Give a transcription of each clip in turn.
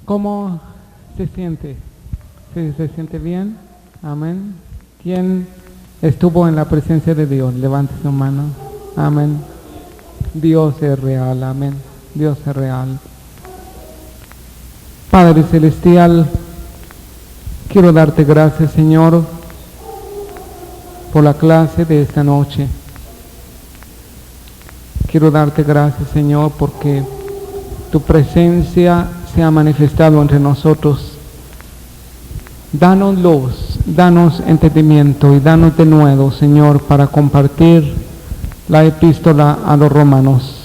¿Cómo se siente? ¿Sí, se siente bien? Amén. ¿Quién estuvo en la presencia de Dios? Levante su mano. Amén. Dios es real. Amén. Dios es real. Padre Celestial, quiero darte gracias, Señor, por la clase de esta noche. Quiero darte gracias, Señor, porque tu presencia se ha manifestado entre nosotros. Danos luz, danos entendimiento y danos de nuevo, Señor, para compartir la epístola a los romanos.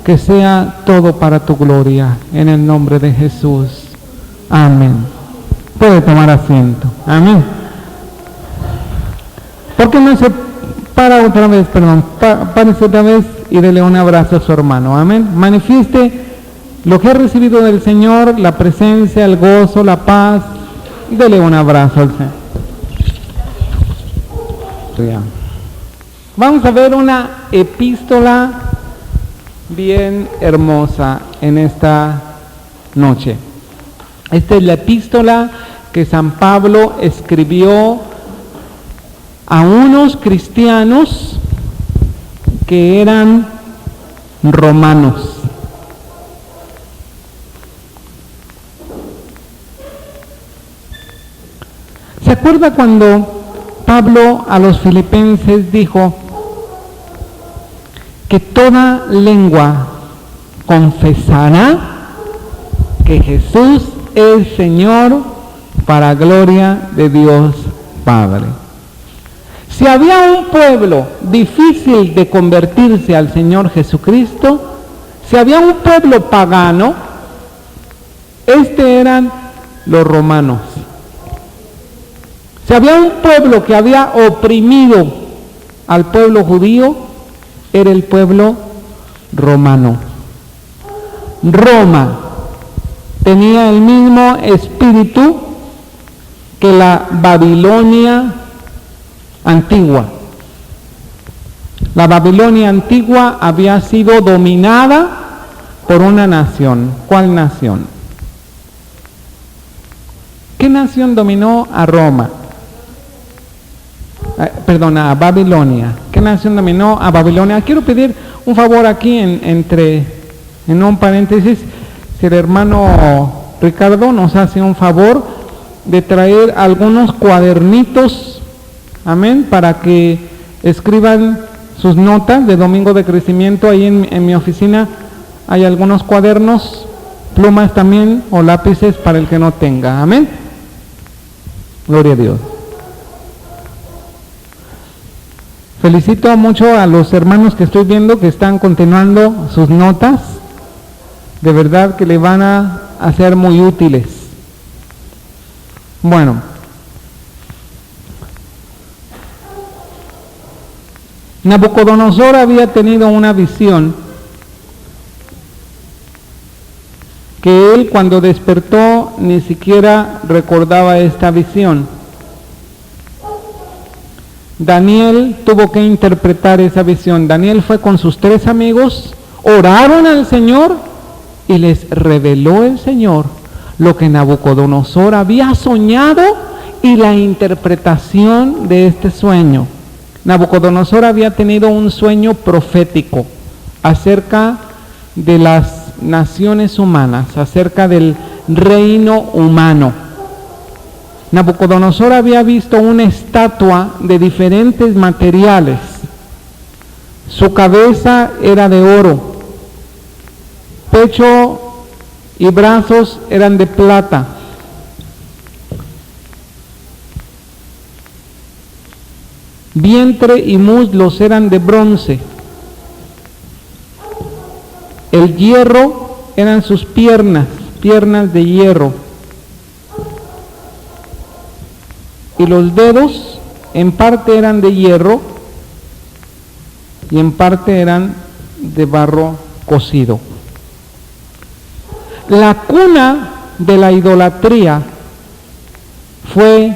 Que sea todo para tu gloria, en el nombre de Jesús. Amén. Puede tomar asiento. Amén. ¿Por qué no se para otra vez? Párese otra vez y dele un abrazo a su hermano. Amén. Manifieste lo que ha recibido del Señor, la presencia, el gozo, la paz. Dele un abrazo al Señor. Vamos a ver una epístola bien hermosa en esta noche. Esta es la epístola que San Pablo escribió a unos cristianos que eran romanos. ¿Se acuerda cuando Pablo a los filipenses dijo que toda lengua confesará que Jesús es Señor para gloria de Dios Padre? Si había un pueblo difícil de convertirse al Señor Jesucristo, si había un pueblo pagano, eran los romanos. Si había un pueblo que había oprimido al pueblo judío, era el pueblo romano. Roma tenía el mismo espíritu que la Babilonia antigua. La Babilonia antigua había sido dominada por una nación. ¿Cuál nación? ¿Qué nación dominó a Roma? A Babilonia. ¿Qué nación dominó a Babilonia? Quiero pedir un favor aquí en un paréntesis. Si el hermano Ricardo nos hace un favor de traer algunos cuadernitos, amén, para que escriban sus notas de Domingo de Crecimiento. Ahí en mi oficina hay algunos cuadernos, plumas también o lápices para el que no tenga, amén. Gloria a Dios. Felicito mucho a los hermanos que estoy viendo que están continuando sus notas. De verdad que le van a ser muy útiles. Bueno. Nabucodonosor había tenido una visión que él cuando despertó ni siquiera recordaba esta visión. Daniel tuvo que interpretar esa visión. Daniel fue con sus 3 amigos, oraron al Señor y les reveló el Señor lo que Nabucodonosor había soñado y la interpretación de este sueño. Nabucodonosor había tenido un sueño profético acerca de las naciones humanas, acerca del reino humano. Nabucodonosor había visto una estatua de diferentes materiales. Su cabeza era de oro, pecho y brazos eran de plata. Vientre y muslos eran de bronce. El hierro eran sus piernas de hierro. Y los dedos en parte eran de hierro y en parte eran de barro cocido. La cuna de la idolatría fue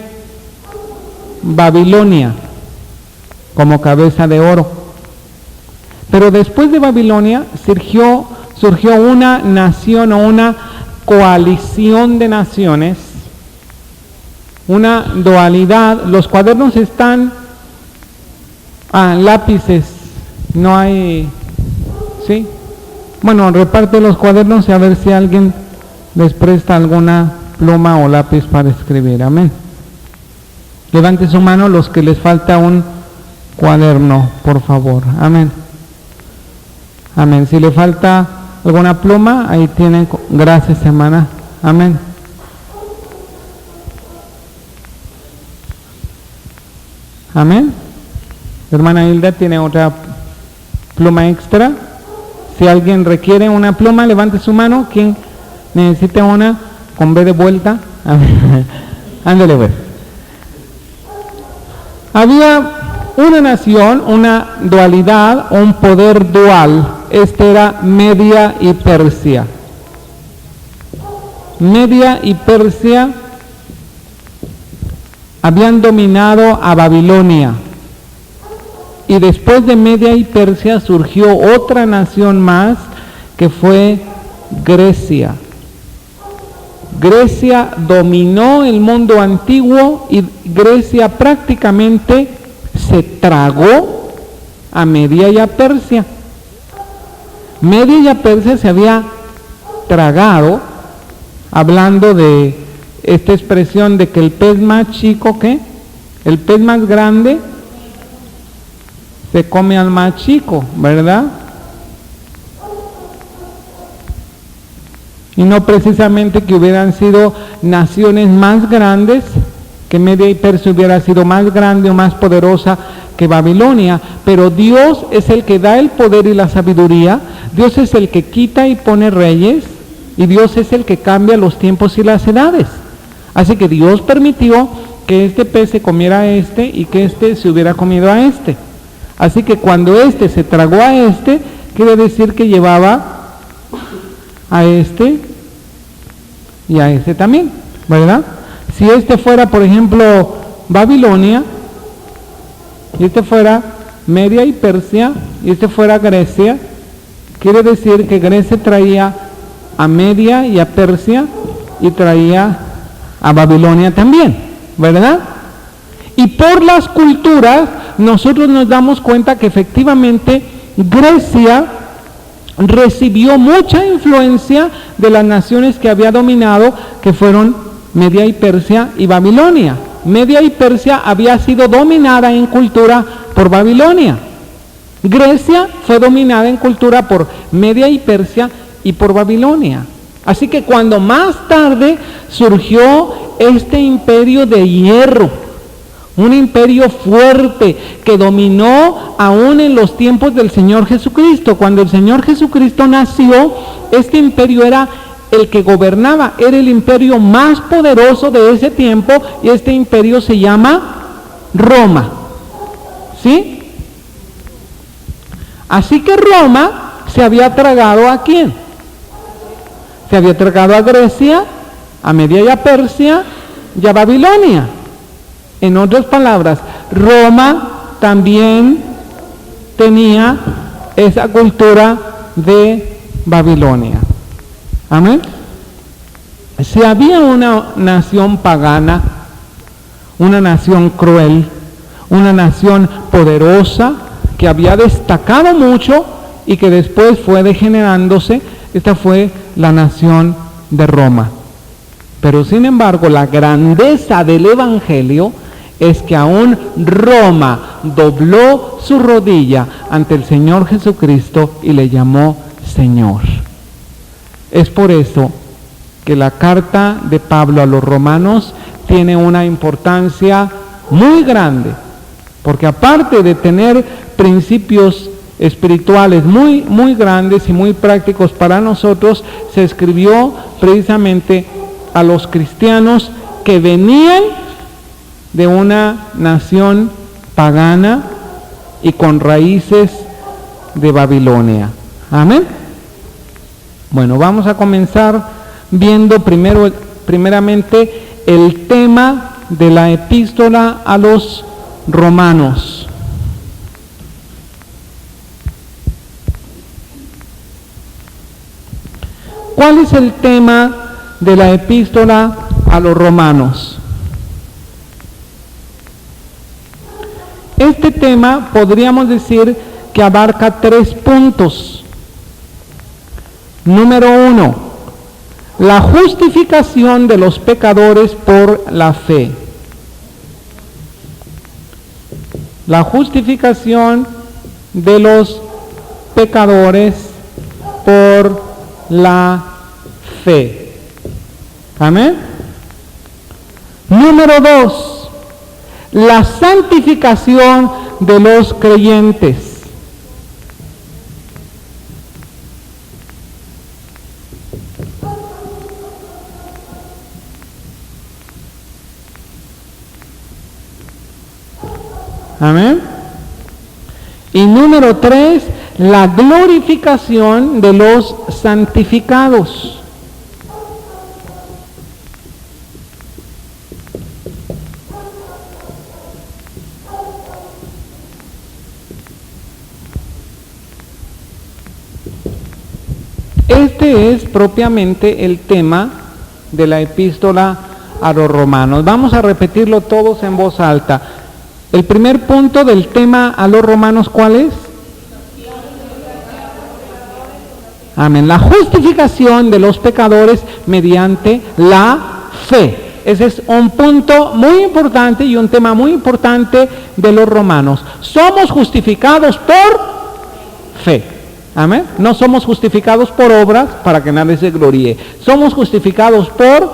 Babilonia como cabeza de oro. Pero después de Babilonia surgió una nación o una coalición de naciones, una dualidad. Los cuadernos están lápices, no hay, ¿sí? Bueno, reparte los cuadernos y a ver si alguien les presta alguna pluma o lápiz para escribir. Amén. Levante su mano los que les falta un cuaderno, por favor. Amén. Amén. Si le falta alguna pluma, ahí tienen. Gracias, hermana. Amén. Amén. Hermana Hilda tiene otra pluma extra. Si alguien requiere una pluma, levante su mano. ¿Quién necesita una? Con B de vuelta. Ándale, pues. Había una nación, una dualidad, un poder dual. Este era Media y Persia. Media y Persia habían dominado a Babilonia. Y después de Media y Persia surgió otra nación más, que fue Grecia. Grecia dominó el mundo antiguo y Grecia prácticamente se tragó a Media y a Persia. Media y a Persia se había tragado, hablando de esta expresión de que el pez más chico, ¿qué? El pez más grande se come al más chico, ¿verdad? Y no precisamente que hubieran sido naciones más grandes, que Media y Persia hubiera sido más grande o más poderosa que Babilonia, pero Dios es el que da el poder y la sabiduría, Dios es el que quita y pone reyes, y Dios es el que cambia los tiempos y las edades. Así que Dios permitió que este pez se comiera a este y que este se hubiera comido a este. Así que cuando este se tragó a este, quiere decir que llevaba a este y a este también, ¿verdad? Si este fuera, por ejemplo, Babilonia, y este fuera Media y Persia, y este fuera Grecia, quiere decir que Grecia traía a Media y a Persia, y traía a Babilonia también, ¿verdad? Y por las culturas, nosotros nos damos cuenta que efectivamente Grecia recibió mucha influencia de las naciones que había dominado, que fueron Media y Persia y Babilonia. Media y Persia había sido dominada en cultura por Babilonia. Grecia fue dominada en cultura por Media y Persia y por Babilonia. Así que cuando más tarde surgió este imperio de hierro, un imperio fuerte que dominó aún en los tiempos del Señor Jesucristo. Cuando el Señor Jesucristo nació, este imperio era el que gobernaba, era el imperio más poderoso de ese tiempo, y este imperio se llama Roma. ¿Sí? Así que Roma se había tragado ¿a quién? Se había tragado a Grecia, a Media y a Persia y a Babilonia. En otras palabras, Roma también tenía esa cultura de Babilonia. Amén. Si había una nación pagana, una nación cruel, una nación poderosa que había destacado mucho y que después fue degenerándose, esta fue la nación de Roma. Pero sin embargo, la grandeza del Evangelio es que aún Roma dobló su rodilla ante el Señor Jesucristo y le llamó Señor. Es por eso que la carta de Pablo a los romanos tiene una importancia muy grande, porque aparte de tener principios espirituales muy, muy grandes y muy prácticos para nosotros, se escribió precisamente a los cristianos que venían de una nación pagana y con raíces de Babilonia. Amén. Bueno, vamos a comenzar viendo primeramente el tema de la epístola a los romanos. ¿Cuál es el tema de la epístola a los romanos. Este tema podríamos decir que abarca 3 puntos. Número 1, la justificación de los pecadores por la fe. La justificación de los pecadores por la fe. Amén. Número 2, la santificación de los creyentes. Amén. Y número 3, la glorificación de los santificados. Este es propiamente el tema de la epístola a los romanos. Vamos a repetirlo todos en voz alta. El primer punto del tema a los romanos, ¿cuál es? Amén. La justificación de los pecadores mediante la fe. Ese es un punto muy importante y un tema muy importante de los romanos. Somos justificados por fe. Amén. No somos justificados por obras para que nadie se gloríe. Somos justificados por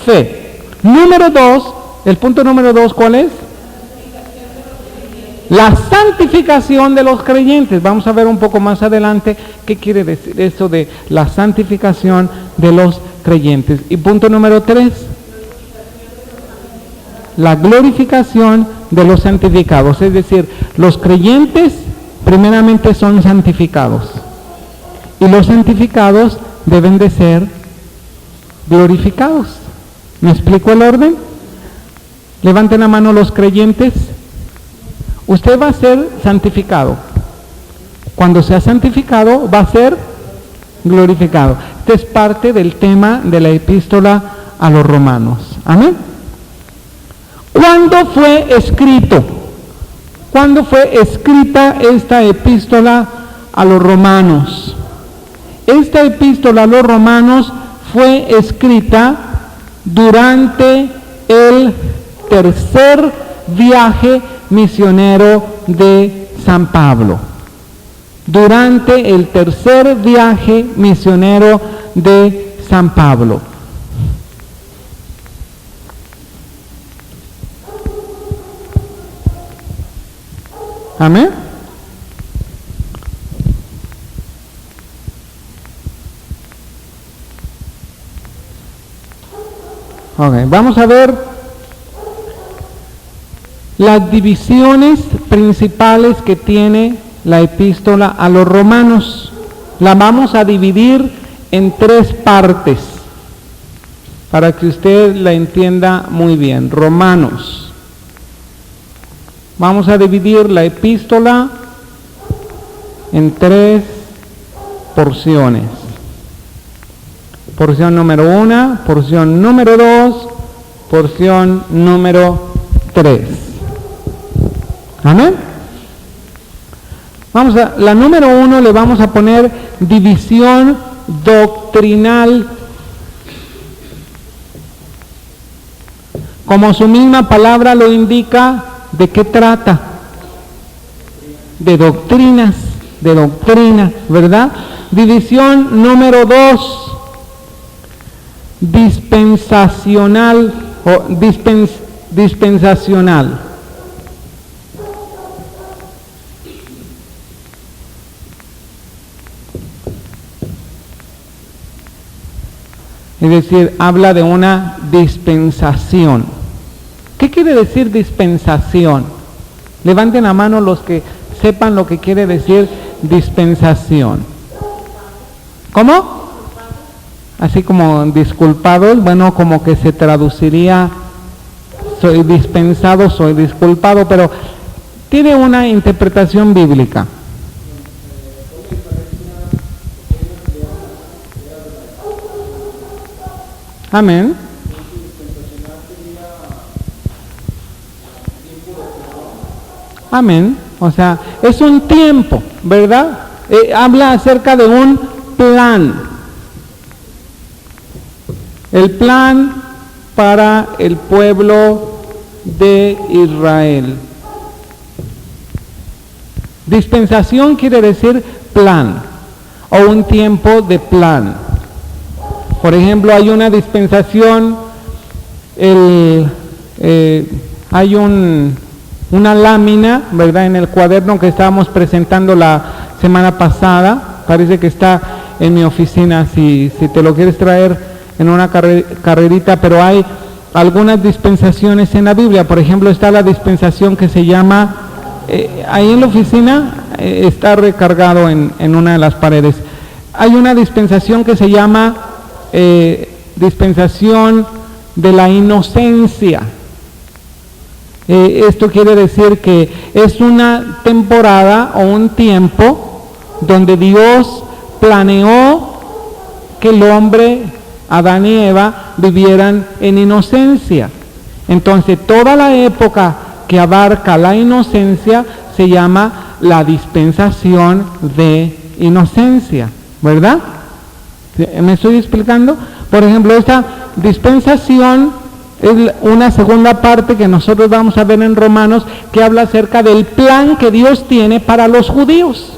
fe. Número 2, el punto número 2, ¿cuál es? La santificación de los creyentes. Vamos a ver un poco más adelante qué quiere decir eso de la santificación de los creyentes. Y punto número 3, la glorificación de los santificados. Es decir, los creyentes primeramente son santificados y los santificados deben de ser glorificados. ¿Me explico el orden? Levanten la mano los creyentes. Usted va a ser santificado. Cuando sea santificado, va a ser glorificado. Este es parte del tema de la epístola a los romanos. Amén. ¿Cuándo fue escrito? ¿Cuándo fue escrita esta epístola a los romanos? Esta epístola a los romanos fue escrita durante el tercer viaje misionero de San Pablo. Durante el tercer viaje misionero de San Pablo. Amén. Ok, vamos a ver las divisiones principales que tiene la epístola a los romanos. La vamos a dividir en 3 partes para que usted la entienda muy bien. Romanos. Vamos a dividir la epístola en 3 porciones. Porción número 1, porción número 2, porción número 3. Amén. Vamos a la número 1, le vamos a poner división doctrinal. Como su misma palabra lo indica, ¿de qué trata? De doctrinas, ¿verdad? División número 2, dispensacional o dispensacional. Es decir, habla de una dispensación. ¿Qué quiere decir dispensación? Levanten la mano los que sepan lo que quiere decir dispensación. ¿Cómo? Así como disculpados, bueno, como que se traduciría soy dispensado, soy disculpado, pero tiene una interpretación bíblica. Amén. Amén. O sea, es un tiempo, ¿verdad? Habla acerca de un plan. El plan para el pueblo de Israel. Dispensación quiere decir plan o un tiempo de plan. Por ejemplo, hay una dispensación, hay una lámina, ¿verdad? En el cuaderno que estábamos presentando la semana pasada, parece que está en mi oficina, si te lo quieres traer en una carrerita, pero hay algunas dispensaciones en la Biblia. Por ejemplo, está la dispensación que se llama, ahí en la oficina está recargado en una de las paredes. Hay una dispensación que se llama dispensación de la inocencia. Esto quiere decir que es una temporada o un tiempo donde Dios planeó que el hombre, Adán y Eva, vivieran en inocencia. Entonces, toda la época que abarca la inocencia se llama la dispensación de inocencia, ¿verdad? ¿Me estoy explicando? Por ejemplo, esta dispensación es una segunda parte que nosotros vamos a ver en Romanos, que habla acerca del plan que Dios tiene para los judíos.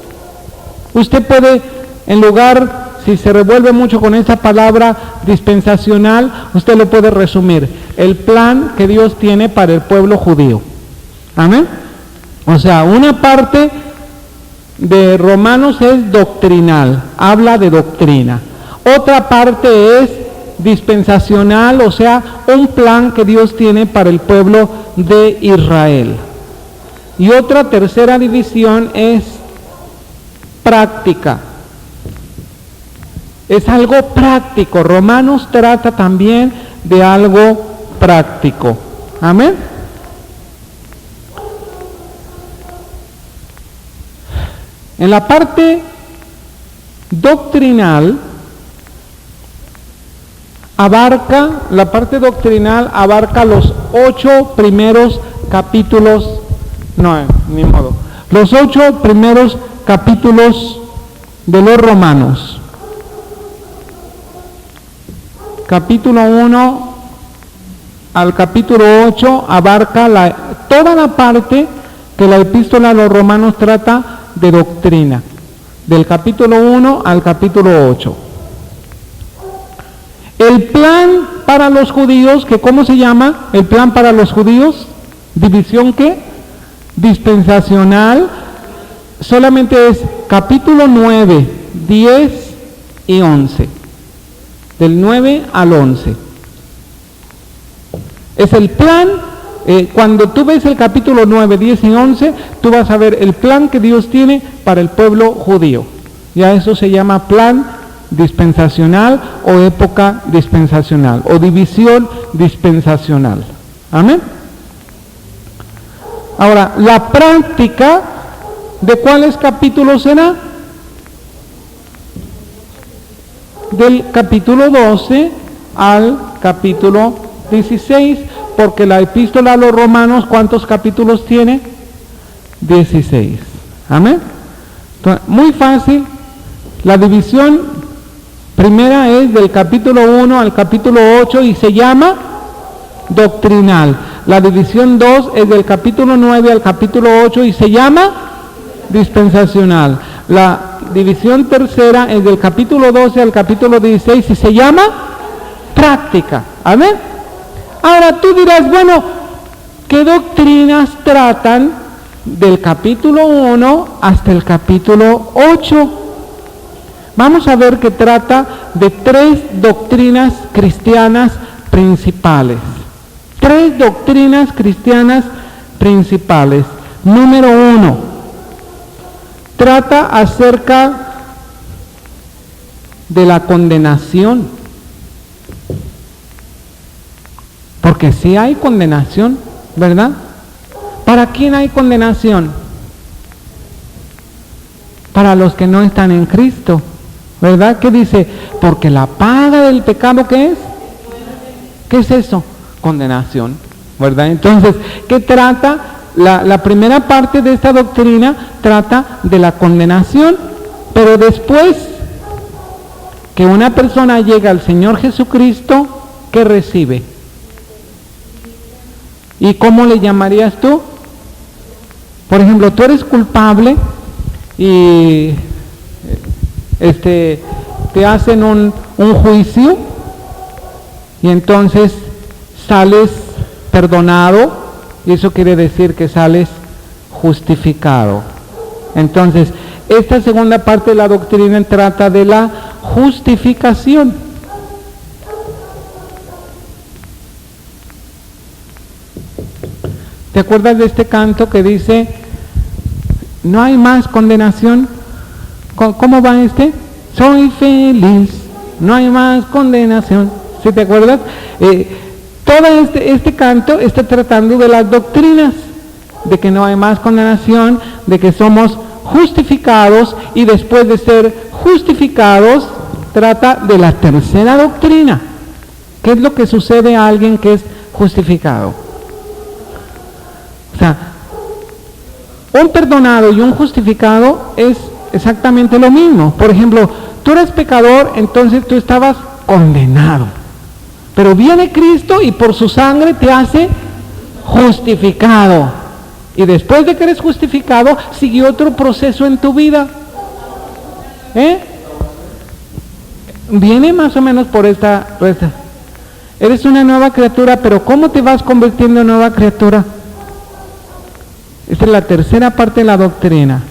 Usted puede, en lugar, si se revuelve mucho con esa palabra dispensacional, usted lo puede resumir: el plan que Dios tiene para el pueblo judío. Amén. O sea, una parte de Romanos es doctrinal, habla de doctrina. Otra parte es dispensacional, o sea, un plan que Dios tiene para el pueblo de Israel. Y otra tercera división es práctica. Es algo práctico. Romanos trata también de algo práctico. Amén. En la parte doctrinal, la parte doctrinal abarca los 8 primeros capítulos, los 8 primeros capítulos de los Romanos. Capítulo 1 al capítulo 8 abarca toda la parte que la epístola a los Romanos trata de doctrina, del capítulo 1 al capítulo 8. El plan para los judíos, que ¿cómo se llama? El plan para los judíos, división ¿qué? Dispensacional, solamente es capítulo 9, 10 y 11, del 9 al 11. Es el plan. Cuando tú ves el capítulo 9, 10 y 11, tú vas a ver el plan que Dios tiene para el pueblo judío. Ya eso se llama plan dispensacional o época dispensacional o división dispensacional. Amén. Ahora, la práctica de cuáles capítulos será? Del capítulo 12 al capítulo 16, porque la epístola a los Romanos, ¿cuántos capítulos tiene? 16. Amén. Entonces, muy fácil. La división primera es del capítulo 1 al capítulo 8 y se llama doctrinal. La división 2 es del capítulo 9 al capítulo 8 y se llama dispensacional. La división tercera es del capítulo 12 al capítulo 16 y se llama práctica. Amén. Ahora tú dirás, bueno, ¿qué doctrinas tratan del capítulo 1 hasta el capítulo 8? Vamos a ver que trata de 3 doctrinas cristianas principales. 3 doctrinas cristianas principales. Número 1, trata acerca de la condenación. Porque sí hay condenación, ¿verdad? ¿Para quién hay condenación? Para los que no están en Cristo, ¿verdad? ¿Qué dice? Porque la paga del pecado, ¿qué es? ¿Qué es eso? Condenación, ¿verdad? Entonces, ¿qué trata? La primera parte de esta doctrina trata de la condenación, pero después que una persona llega al Señor Jesucristo, ¿qué recibe? ¿Y cómo le llamarías tú? Por ejemplo, tú eres culpable y te hacen un juicio y entonces sales perdonado, y eso quiere decir que sales justificado. Entonces, esta segunda parte de la doctrina trata de la justificación. ¿Te acuerdas de este canto que dice, no hay más condenación? ¿Cómo va este? Soy feliz, no hay más condenación. ¿Sí te acuerdas? Todo este canto está tratando de las doctrinas, de que no hay más condenación, de que somos justificados, y después de ser justificados, trata de la tercera doctrina. ¿Qué es lo que sucede a alguien que es justificado? O sea, un perdonado y un justificado es exactamente lo mismo. Por ejemplo, tú eres pecador, entonces tú estabas condenado. Pero viene Cristo y por su sangre te hace justificado. Y después de que eres justificado, sigue otro proceso en tu vida. Viene más o menos por esta. Eres una nueva criatura, pero ¿cómo te vas convirtiendo en nueva criatura? Esta es la tercera parte de la doctrina.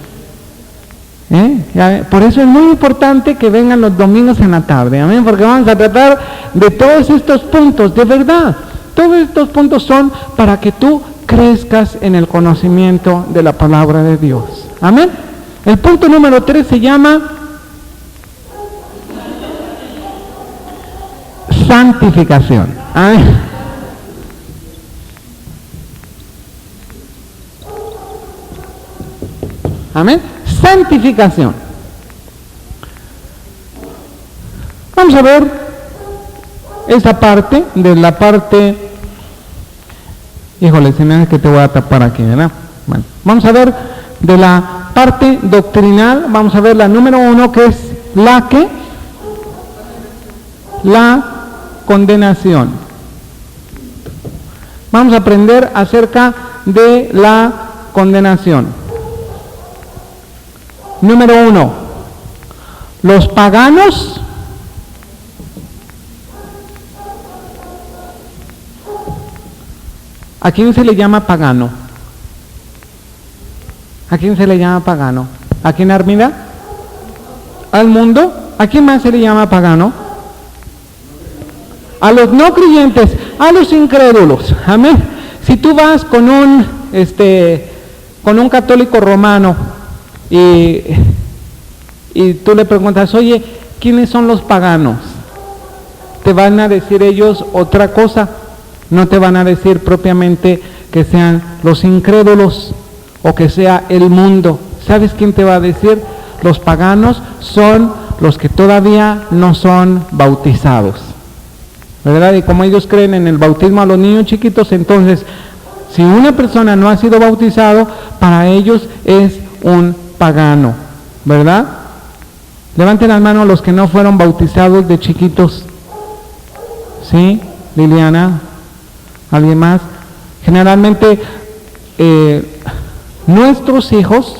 Por eso es muy importante que vengan los domingos en la tarde, amén, porque vamos a tratar de todos estos puntos, de verdad. Todos estos puntos son para que tú crezcas en el conocimiento de la palabra de Dios, amén. El punto número 3 se llama santificación, amén. Amén. Santificación. Vamos a ver esa parte, de la parte, híjole, se me hace que te voy a tapar aquí, ¿verdad? Bueno, vamos a ver de la parte doctrinal, vamos a ver la número 1, que es la condenación. Vamos a aprender acerca de la condenación. Número 1, los paganos ¿a quién se le llama pagano? ¿A quién se le llama pagano? ¿A quién, Armida? ¿Al mundo? ¿A quién más se le llama pagano? A los no creyentes, a los incrédulos, amén. Si tú vas con un católico romano y tú le preguntas, oye, ¿quiénes son los paganos? Te van a decir ellos otra cosa, no te van a decir propiamente que sean los incrédulos o que sea el mundo. ¿Sabes quién te va a decir? Los paganos son los que todavía no son bautizados, ¿verdad? Y como ellos creen en el bautismo a los niños chiquitos, entonces, si una persona no ha sido bautizado, para ellos es un pagano, ¿verdad? Levanten las manos los que no fueron bautizados de chiquitos. ¿Sí? Liliana, ¿alguien más? Generalmente nuestros hijos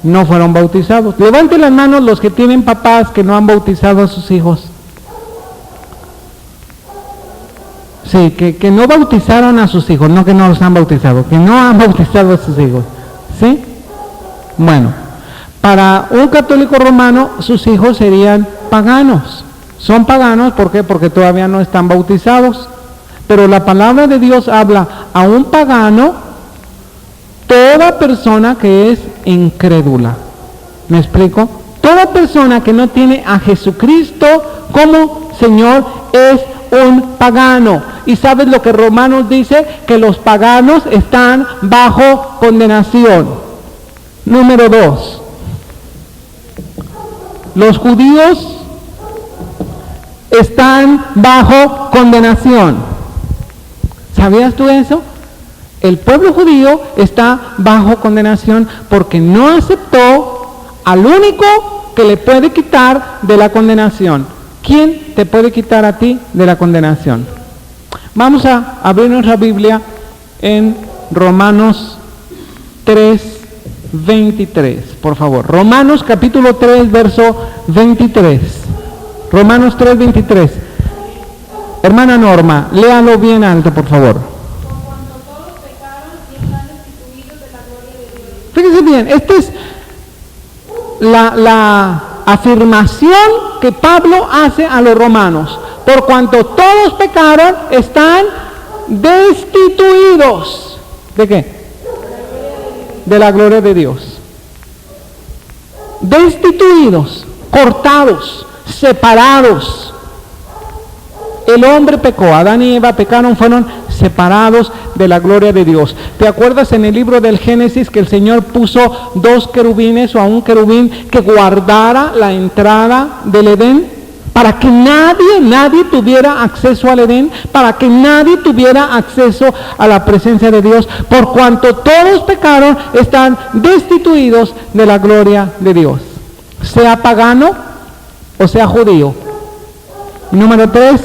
no fueron bautizados. Levanten las manos los que tienen papás que no han bautizado a sus hijos. Sí, que no bautizaron a sus hijos, no que no los han bautizado, que no han bautizado a sus hijos. ¿Sí? Bueno, para un católico romano, sus hijos serían paganos. Son paganos, ¿por qué? Porque todavía no están bautizados. Pero la palabra de Dios habla a un pagano, toda persona que es incrédula. ¿Me explico? Toda persona que no tiene a Jesucristo como Señor es un pagano. ¿Y sabes lo que Romanos dice? Que los paganos están bajo condenación. Número 2. Los judíos están bajo condenación. ¿Sabías tú eso? El pueblo judío está bajo condenación porque no aceptó al único que le puede quitar de la condenación. ¿Quién te puede quitar a ti de la condenación? Vamos a abrir nuestra Biblia en Romanos 3:23, por favor. Romanos capítulo 3, verso 23. Romanos 3:23. Hermana Norma, léalo bien alto, por favor. Fíjense bien, esta es la afirmación que Pablo hace a los romanos. Por cuanto todos pecaron, están destituidos. ¿De qué? De la gloria de Dios. Destituidos, cortados, separados. El hombre pecó, Adán y Eva pecaron, fueron separados de la gloria de Dios. ¿Te acuerdas en el libro del Génesis que el Señor puso 2 querubines o a un querubín que guardara la entrada del Edén? Para que nadie tuviera acceso al Edén, para que nadie tuviera acceso a la presencia de Dios. Por cuanto todos pecaron, están destituidos de la gloria de Dios. Sea pagano o sea judío. Número 3,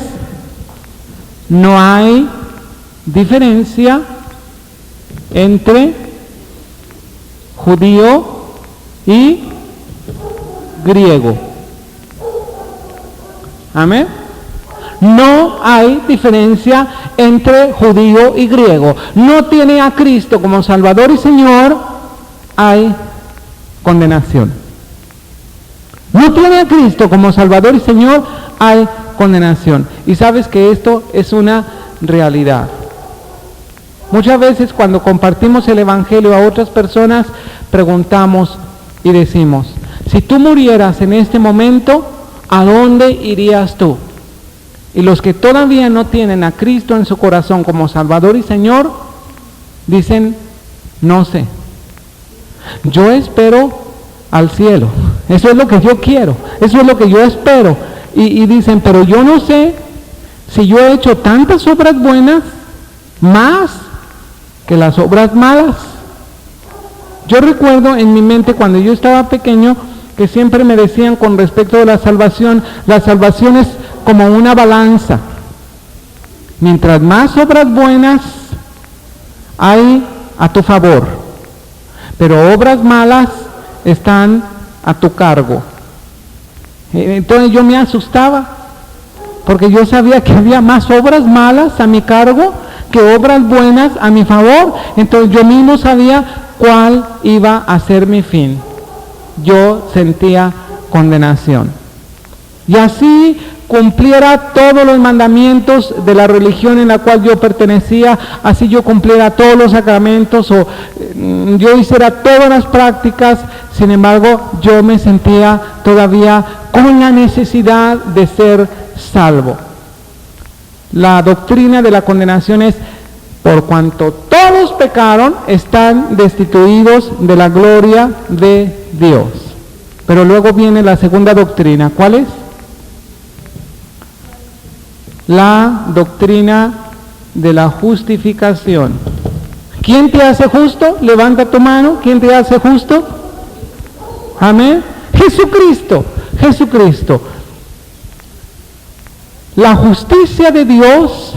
no hay diferencia entre judío y griego. Amén. No hay diferencia entre judío y griego. No tiene a Cristo como Salvador y Señor, hay condenación. No tiene a Cristo como Salvador y Señor, hay condenación. Y sabes que esto es una realidad. Muchas veces cuando compartimos el Evangelio a otras personas, preguntamos y decimos, si tú murieras en este momento, ¿a dónde irías tú? Y los que todavía no tienen a Cristo en su corazón como Salvador y Señor, dicen, no sé. Yo espero al cielo. Eso es lo que yo quiero. Eso es lo que yo espero. Y dicen, pero yo no sé si yo he hecho tantas obras buenas, más que las obras malas. Yo recuerdo en mi mente cuando yo estaba pequeño, que siempre me decían con respecto a la salvación es como una balanza. Mientras más obras buenas hay a tu favor, pero obras malas están a tu cargo. Entonces yo me asustaba, porque yo sabía que había más obras malas a mi cargo que obras buenas a mi favor. Entonces yo mismo sabía cuál iba a ser mi fin. Yo sentía condenación. Y así cumpliera todos los mandamientos de la religión en la cual yo pertenecía, así yo cumpliera todos los sacramentos o yo hiciera todas las prácticas, sin embargo yo me sentía todavía con la necesidad de ser salvo. La doctrina de la condenación es, por cuanto todos pecaron, están destituidos de la gloria de Dios. Pero luego viene la segunda doctrina. ¿Cuál es? La doctrina de la justificación. ¿Quién te hace justo? Levanta tu mano. ¿Quién te hace justo? Amén. Jesucristo. Jesucristo. La justicia de Dios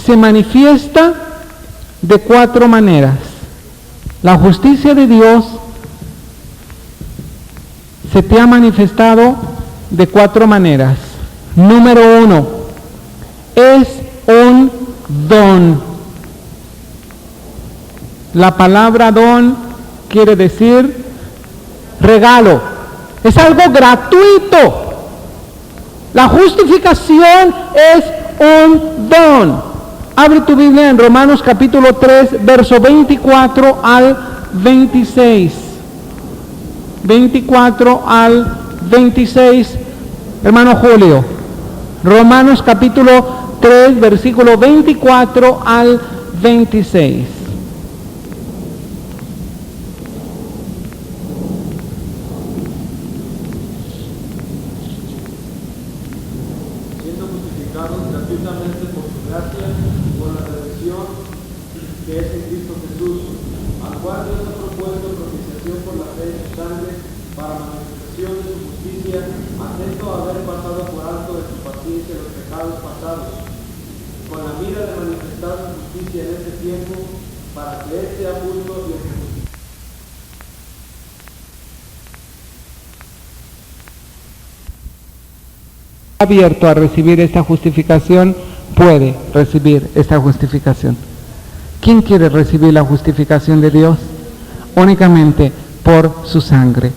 se manifiesta de 4 maneras. La justicia de Dios se te ha manifestado de 4 maneras. Número 1, es un don. La palabra don quiere decir regalo. Es algo gratuito. La justificación es un don. Abre tu Biblia en Romanos capítulo 3, verso 24 al 26. 24 al 26, hermano Julio. Romanos capítulo 3, versículo 24 al 26. siendo justificados gratuitamente por su gracia, por la redención que es en Cristo Jesús, al cual Dios ha propuesto propiciación por la fe en su sangre, para manifestación de su justicia, atento a haber pasado por alto de su paciencia los pecados pasados, con la mira de manifestar su justicia en este tiempo, para que Él sea justo y justificado. Abierto a recibir esta justificación, puede recibir esta justificación. ¿Quién quiere recibir la justificación de Dios? Únicamente por su sangre.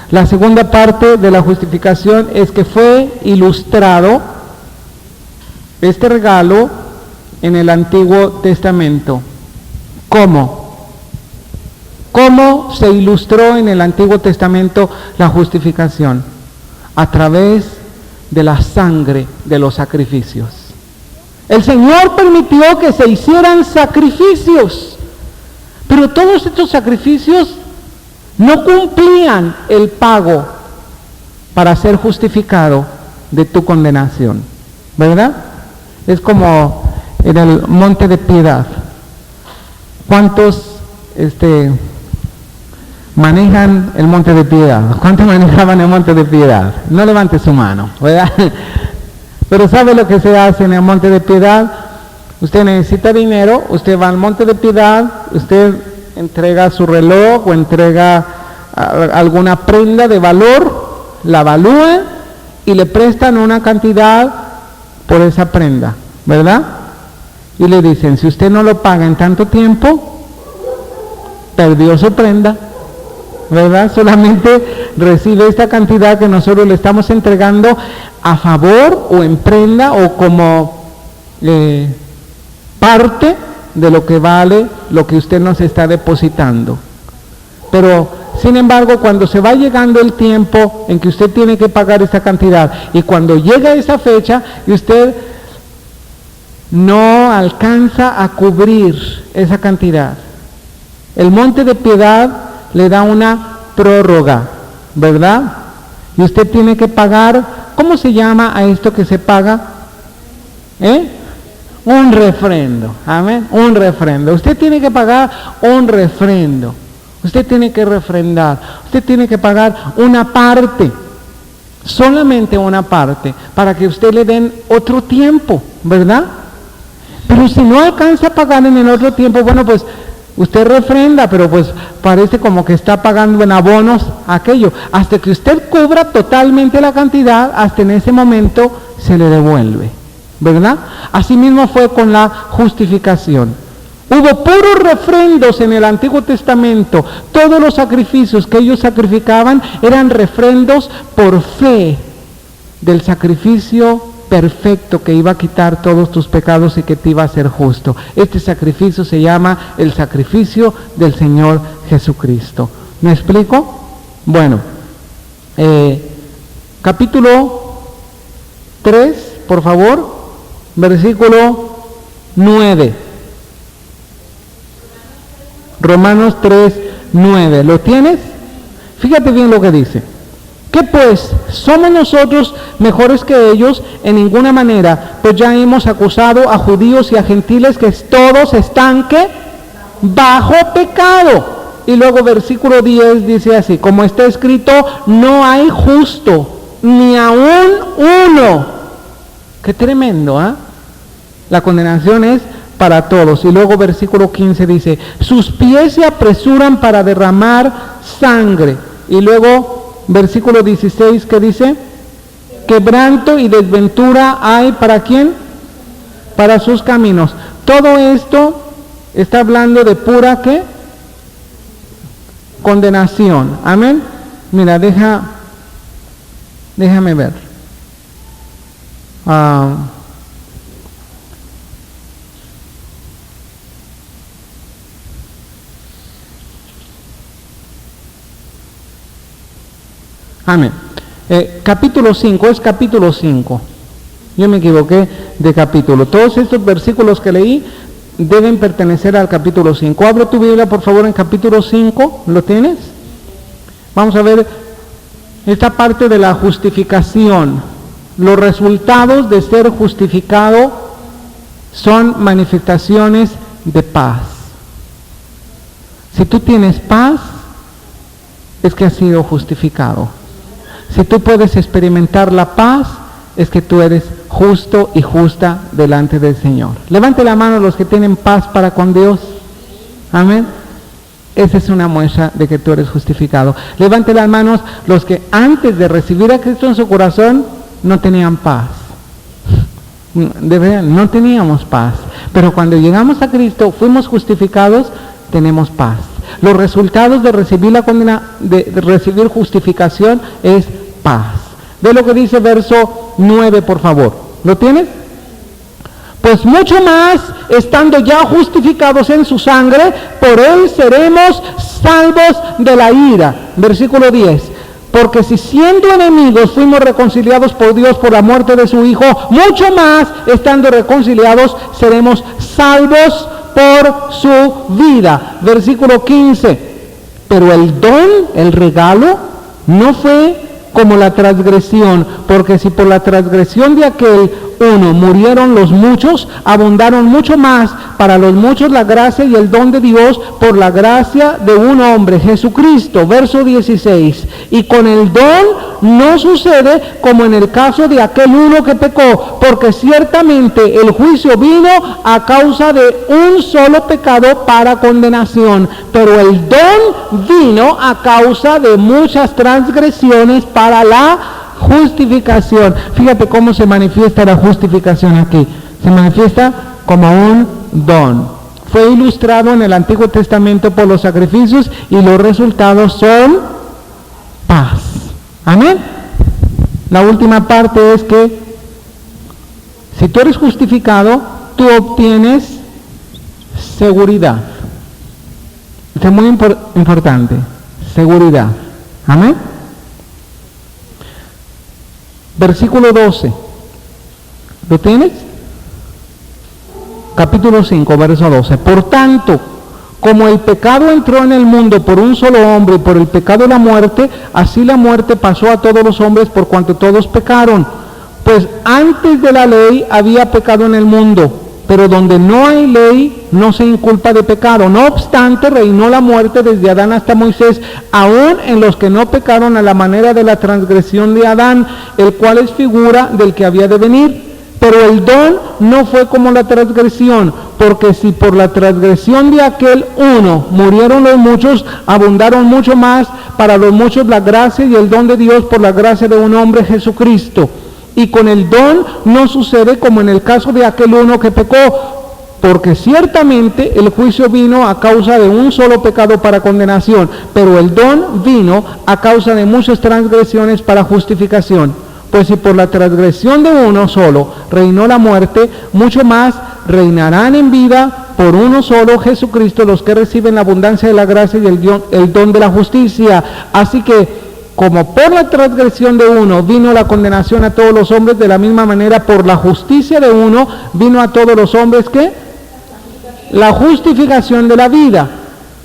La segunda parte de la justificación es que fue ilustrado este regalo en el Antiguo Testamento. ¿Cómo? ¿Cómo se ilustró en el Antiguo Testamento la justificación? A través de la sangre de los sacrificios. El Señor permitió que se hicieran sacrificios, pero todos estos sacrificios no cumplían el pago para ser justificado de tu condenación, ¿verdad? Es como en el Monte de Piedad. ¿Cuántos manejan el Monte de Piedad? ¿Cuántos manejaban el Monte de Piedad? No levante su mano, ¿verdad? Pero ¿sabe lo que se hace en el Monte de Piedad? Usted necesita dinero, usted va al Monte de Piedad, usted entrega su reloj o entrega alguna prenda de valor, la evalúan y le prestan una cantidad por esa prenda, ¿verdad? Y le dicen, si usted no lo paga en tanto tiempo, perdió su prenda, ¿verdad? Solamente recibe esta cantidad que nosotros le estamos entregando a favor o en prenda o como parte de lo que vale lo que usted nos está depositando. Pero, sin embargo, cuando se va llegando el tiempo en que usted tiene que pagar esa cantidad y cuando llega esa fecha y usted no alcanza a cubrir esa cantidad, el Monte de Piedad le da una prórroga, ¿verdad? Y usted tiene que pagar, ¿cómo se llama a esto que se paga? Un refrendo, amén, un refrendo. Usted tiene que pagar un refrendo, usted tiene que refrendar, usted tiene que pagar una parte, solamente una parte, para que usted le den otro tiempo, ¿verdad? Pero si no alcanza a pagar en el otro tiempo, bueno, pues usted refrenda, pero pues parece como que está pagando en abonos aquello. Hasta que usted cubra totalmente la cantidad, hasta en ese momento se le devuelve, ¿verdad? Asimismo fue con la justificación. Hubo puros refrendos en el Antiguo Testamento. Todos los sacrificios que ellos sacrificaban eran refrendos por fe del sacrificio perfecto que iba a quitar todos tus pecados y que te iba a hacer justo. Este sacrificio se llama el sacrificio del Señor Jesucristo. ¿Me explico? Bueno, capítulo 3, por favor, versículo 9. Romanos 3, 9. ¿Lo tienes? Fíjate bien lo que dice. ¿Qué pues? ¿Somos nosotros mejores que ellos? En ninguna manera, pues ya hemos acusado a judíos y a gentiles que todos están, ¿qué? Bajo pecado. Y luego versículo 10 dice así, como está escrito, no hay justo, ni aún uno. Qué tremendo, ¿ah? La condenación es para todos. Y luego versículo 15 dice, sus pies se apresuran para derramar sangre. Y luego versículo 16, ¿qué dice? Quebranto y desventura hay ¿para quién? Para sus caminos. Todo esto está hablando de pura, ¿qué? Condenación. Amén. Mira, déjame ver. Amén. Capítulo 5, es capítulo 5. Yo me equivoqué de capítulo. Todos estos versículos que leí deben pertenecer al capítulo 5. Abre tu Biblia, por favor, en capítulo 5. ¿Lo tienes? Vamos a ver esta parte de la justificación. los resultados de ser justificado son manifestaciones de paz. Si tú tienes paz, es que has sido justificado. Si tú puedes experimentar la paz, es que tú eres justo y justa delante del Señor. Levante la mano los que tienen paz para con Dios. Amén. Esa es una muestra de que tú eres justificado. Levante las manos los que antes de recibir a Cristo en su corazón no tenían paz. De verdad, no teníamos paz. Pero cuando llegamos a Cristo, fuimos justificados, tenemos paz. Los resultados de recibir la condena, de recibir justificación es paz. Ve lo que dice verso 9, por favor. ¿Lo tienes? Pues mucho más, estando ya justificados en su sangre, por él seremos salvos de la ira. Versículo 10. Porque si siendo enemigos fuimos reconciliados por Dios por la muerte de su Hijo, mucho más, estando reconciliados, seremos salvos por su vida. Versículo 15. Pero el don, el regalo, no fue como la transgresión, porque si por la transgresión de aquel uno murieron los muchos, abundaron mucho más para los muchos la gracia y el don de Dios por la gracia de un hombre, Jesucristo. Verso 16. Y con el don no sucede como en el caso de aquel uno que pecó, porque ciertamente el juicio vino a causa de un solo pecado para condenación, pero el don vino a causa de muchas transgresiones para la justificación. Fíjate cómo se manifiesta la justificación aquí. Se manifiesta como un don. Fue ilustrado en el Antiguo Testamento por los sacrificios y los resultados son paz. Amén. La última parte es que si tú eres justificado, tú obtienes seguridad. Esto es muy importante. Seguridad. Amén. Versículo 12. ¿Lo tienes? Capítulo 5, verso 12. Por tanto, como el pecado entró en el mundo por un solo hombre y por el pecado la muerte, así la muerte pasó a todos los hombres por cuanto todos pecaron. Pues antes de la ley había pecado en el mundo, pero donde no hay ley no se inculpa de pecado. No obstante, reinó la muerte desde Adán hasta Moisés, aún en los que no pecaron a la manera de la transgresión de Adán, el cual es figura del que había de venir. Pero el don no fue como la transgresión, porque si por la transgresión de aquel uno murieron los muchos, abundaron mucho más para los muchos la gracia y el don de Dios por la gracia de un hombre, Jesucristo. Y con el don no sucede como en el caso de aquel uno que pecó, porque ciertamente el juicio vino a causa de un solo pecado para condenación, pero el don vino a causa de muchas transgresiones para justificación. Pues si por la transgresión de uno solo reinó la muerte, mucho más reinarán en vida por uno solo, Jesucristo, los que reciben la abundancia de la gracia y el don de la justicia. Así que, como por la transgresión de uno vino la condenación a todos los hombres, de la misma manera por la justicia de uno vino a todos los hombres, ¿qué? La justificación de la vida.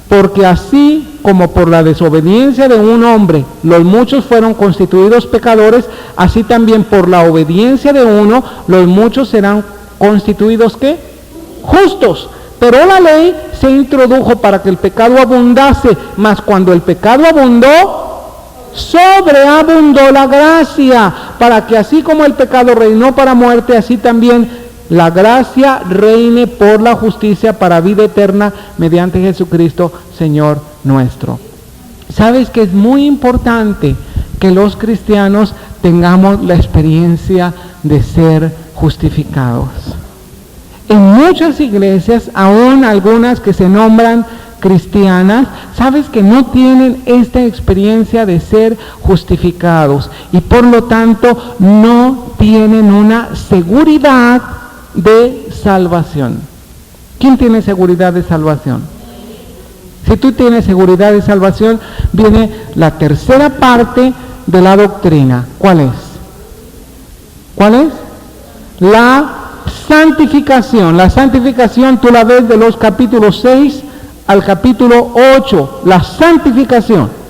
Porque así como por la desobediencia de un hombre los muchos fueron constituidos pecadores, así también por la obediencia de uno los muchos serán constituidos ¿qué? Justos. Pero la ley se introdujo para que el pecado abundase, mas cuando el pecado abundó, sobreabundó la gracia, para que así como el pecado reinó para muerte, así también la gracia reine por la justicia para vida eterna mediante Jesucristo, Señor nuestro. ¿Sabes que es muy importante que los cristianos tengamos la experiencia de ser justificados? En muchas iglesias, aún algunas que se nombran cristianas, sabes que no tienen esta experiencia de ser justificados y por lo tanto no tienen una seguridad de salvación. ¿Quién tiene seguridad de salvación? Si tú tienes seguridad de salvación, viene la tercera parte de la doctrina. ¿Cuál es? ¿Cuál es? La santificación. La santificación tú la ves de los capítulos 6 al capítulo 8. La santificación.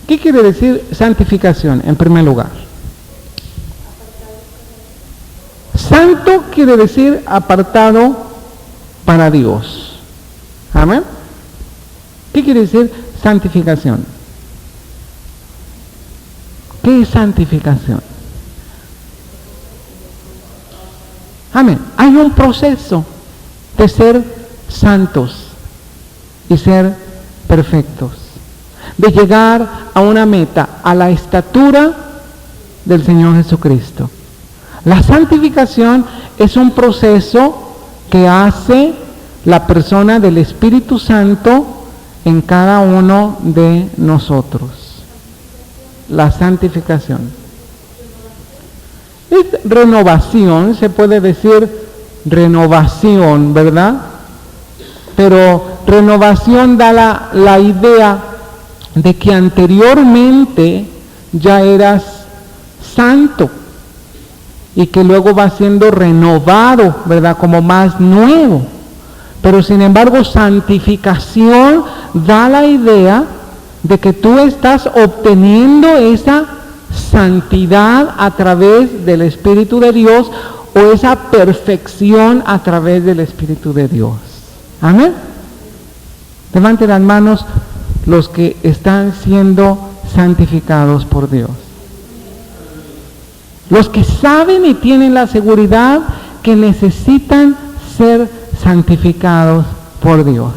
¿Qué quiere decir santificación en primer lugar? Santo quiere decir apartado para Dios. Amén. ¿Qué quiere decir santificación? ¿Qué es santificación? Amén. Hay un proceso de ser santos y ser perfectos, de llegar a una meta, a la estatura del Señor Jesucristo. La santificación es un proceso que hace la persona del Espíritu Santo en cada uno de nosotros. La santificación es renovación, se puede decir renovación, ¿verdad? Pero renovación da la idea de que anteriormente ya eras santo y que luego va siendo renovado, ¿verdad? Como más nuevo. Pero sin embargo, santificación da la idea de que tú estás obteniendo esa santidad a través del Espíritu de Dios o esa perfección a través del Espíritu de Dios. Amén. Levanten las manos los que están siendo santificados por Dios. Los que saben y tienen la seguridad que necesitan ser santificados por Dios.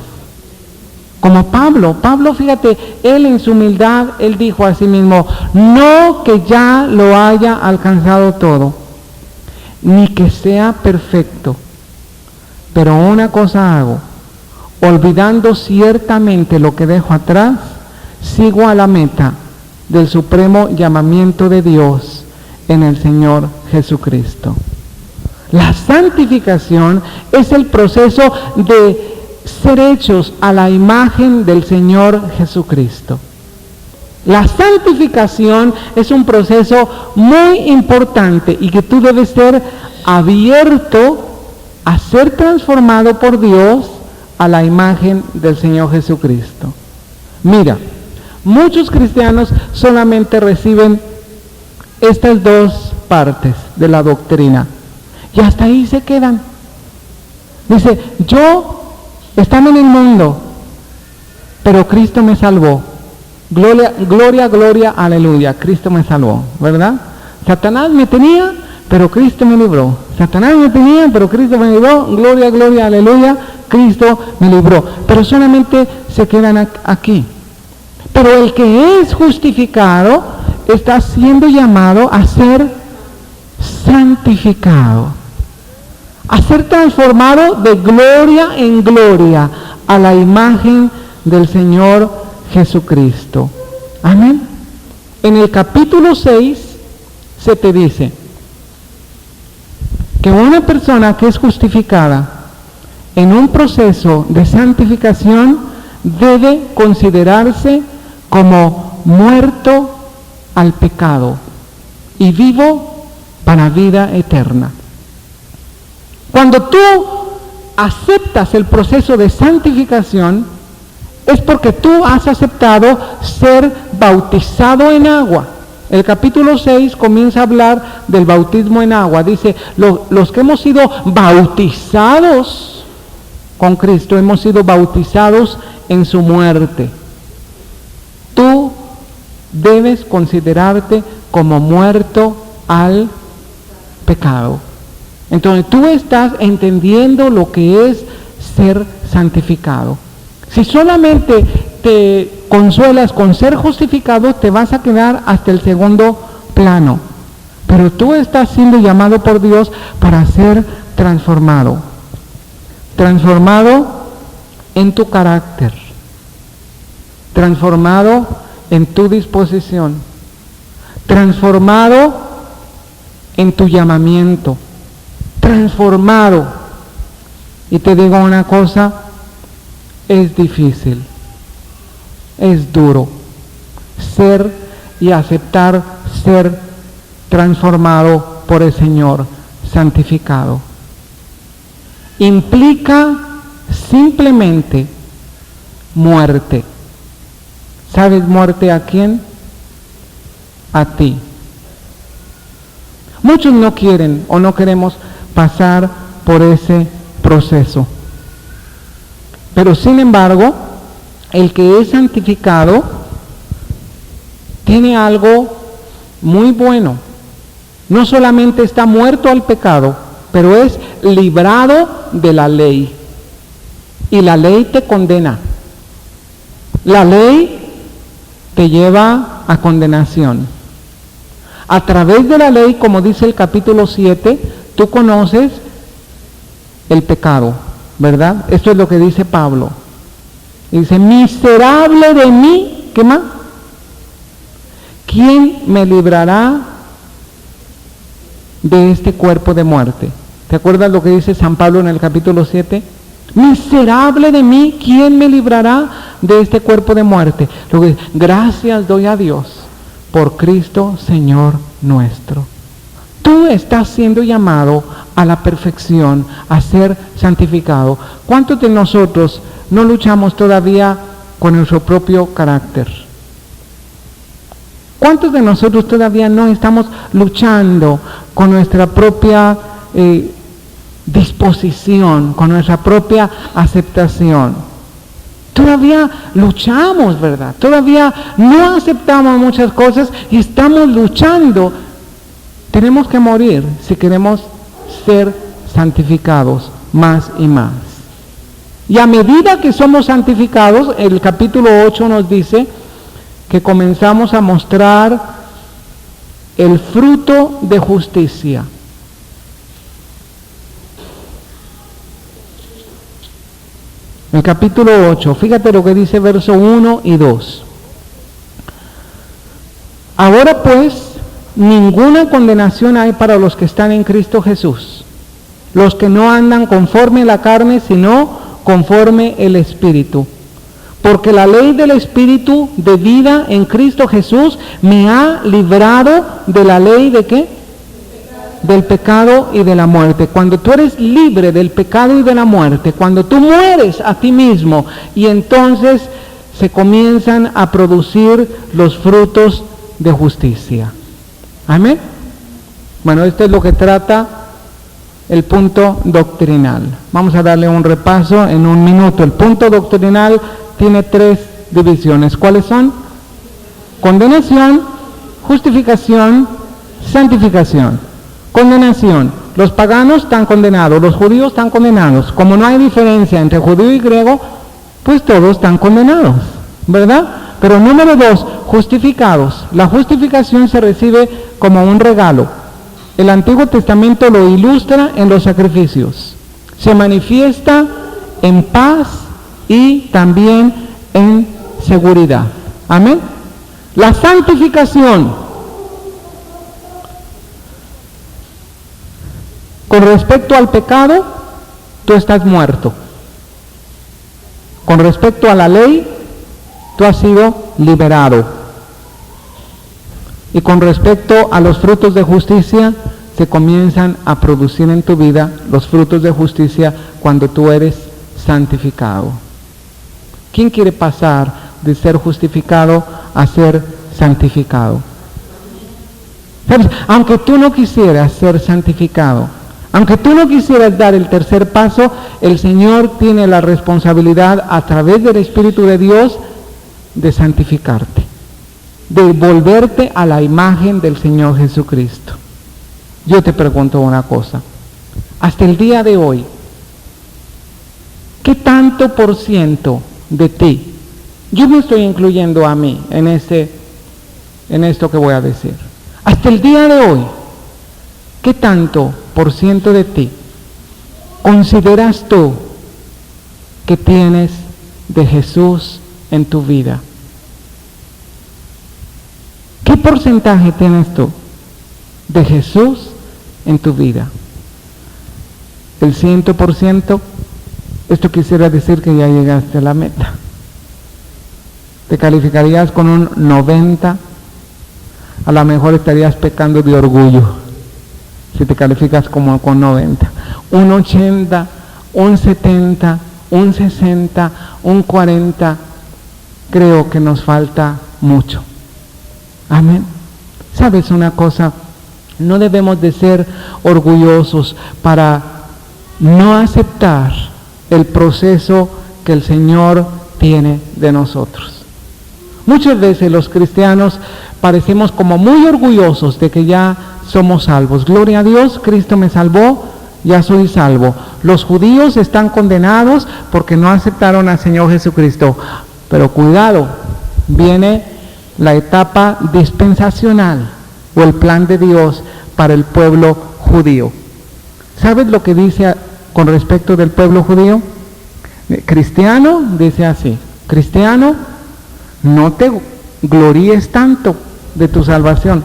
Como Pablo, fíjate, él en su humildad, él dijo a sí mismo, no que ya lo haya alcanzado todo, ni que sea perfecto, pero una cosa hago, olvidando ciertamente lo que dejo atrás, sigo a la meta del supremo llamamiento de Dios en el Señor Jesucristo. La santificación es el proceso de ser hechos a la imagen del Señor Jesucristo. La santificación es un proceso muy importante y que tú debes ser abierto a ser transformado por Dios a la imagen del Señor Jesucristo. Mira, muchos cristianos solamente reciben estas dos partes de la doctrina y hasta ahí se quedan. Dice, yo estaba en el mundo, pero Cristo me salvó. Gloria, gloria, gloria, aleluya, Cristo me salvó, ¿verdad? Satanás me tenía, pero Cristo me libró. Satanás me tenía, pero Cristo me libró. Gloria, gloria, aleluya, Cristo me libró. Pero solamente se quedan aquí. Pero el que es justificado está siendo llamado a ser santificado, a ser transformado de gloria en gloria a la imagen del Señor Jesucristo. Amén. En el capítulo 6 se te dice que una persona que es justificada en un proceso de santificación debe considerarse como muerto al pecado y vivo para vida eterna. Cuando tú aceptas el proceso de santificación, es porque tú has aceptado ser bautizado en agua. El capítulo 6 comienza a hablar del bautismo en agua. Dice, los que hemos sido bautizados con Cristo, hemos sido bautizados en su muerte. Tú debes considerarte como muerto al pecado. Entonces tú estás entendiendo lo que es ser santificado. Si solamente te consuelas con ser justificado, te vas a quedar hasta el segundo plano. Pero tú estás siendo llamado por Dios para ser transformado. Transformado en tu carácter. Transformado en tu disposición. Transformado en tu llamamiento. Transformado. Y te digo una cosa, es difícil, es duro ser y aceptar ser transformado por el Señor, santificado. Implica simplemente muerte. ¿Sabes muerte a quién? a ti. Muchos no quieren o no queremos pasar por ese proceso. Pero sin embargo, el que es santificado tiene algo muy bueno. No solamente está muerto al pecado, pero es librado de la ley. Y la ley te condena. La ley te lleva a condenación. A través de la ley, como dice el capítulo 7, tú conoces el pecado, ¿verdad? Esto es lo que dice Pablo. Dice, miserable de mí, ¿qué más? ¿Quién me librará de este cuerpo de muerte? ¿Te acuerdas lo que dice San Pablo en el capítulo 7? Miserable de mí, ¿quién me librará de este cuerpo de muerte? Luego dice, gracias doy a Dios por Cristo Señor nuestro. Tú estás siendo llamado a la perfección, a ser santificado. ¿Cuántos de nosotros no luchamos todavía con nuestro propio carácter? ¿Cuántos de nosotros todavía no estamos luchando con nuestra propia disposición, con nuestra propia aceptación? Todavía luchamos, ¿verdad? Todavía no aceptamos muchas cosas y estamos luchando. Tenemos que morir si queremos ser santificados más y más. Y a medida que somos santificados, el capítulo 8 nos dice que comenzamos a mostrar el fruto de justicia. El capítulo 8, fíjate lo que dice verso 1 y 2. Ahora pues, ninguna condenación hay para los que están en Cristo Jesús, los que no andan conforme la carne, sino conforme el Espíritu. Porque la ley del Espíritu de vida en Cristo Jesús me ha librado de la ley ¿de qué? Del pecado y de la muerte. Cuando tú eres libre del pecado y de la muerte, cuando tú mueres a ti mismo, y entonces se comienzan a producir los frutos de justicia. Amén. Bueno, esto es lo que trata el punto doctrinal. Vamos a darle un repaso en un minuto. El punto doctrinal tiene 3 divisiones. ¿Cuáles son? Condenación, justificación, santificación. Condenación. Los paganos están condenados, los judíos están condenados. Como no hay diferencia entre judío y griego, pues todos están condenados, ¿verdad? Pero número 2, justificados. La justificación se recibe como un regalo. El Antiguo Testamento lo ilustra en los sacrificios. Se manifiesta en paz y también en seguridad. Amén. La santificación. Con respecto al pecado, tú estás muerto. Con respecto a la ley, tú has sido liberado. Y con respecto a los frutos de justicia, se comienzan a producir en tu vida los frutos de justicia cuando tú eres santificado. ¿Quién quiere pasar de ser justificado a ser santificado? ¿Sabes? Aunque tú no quisieras ser santificado, aunque tú no quisieras dar el tercer paso, el Señor tiene la responsabilidad a través del Espíritu de Dios de santificarte, de volverte a la imagen del Señor Jesucristo. Yo te pregunto una cosa, hasta el día de hoy, ¿qué tanto por ciento de ti? Yo me estoy incluyendo a mí en esto que voy a decir. Hasta el día de hoy, ¿qué tanto por ciento de ti consideras tú que tienes de Jesús en tu vida? ¿Qué porcentaje tienes tú de Jesús en tu vida? ¿El 100%? Esto quisiera decir que ya llegaste a la meta. Te calificarías con un 90%, a lo mejor estarías pecando de orgullo si te calificas como con 90, un 80, un 70, un 60, un 40, creo que nos falta mucho. Amén. ¿Sabes una cosa? No debemos de ser orgullosos para no aceptar el proceso que el Señor tiene de nosotros. Muchas veces los cristianos parecemos como muy orgullosos de que ya somos salvos. Gloria a Dios, Cristo me salvó, ya soy salvo. Los judíos están condenados porque no aceptaron al Señor Jesucristo. Pero cuidado, viene la etapa dispensacional o el plan de Dios para el pueblo judío. ¿Sabes lo que dice con respecto del pueblo judío? Cristiano, dice así: cristiano, no te gloríes tanto de tu salvación.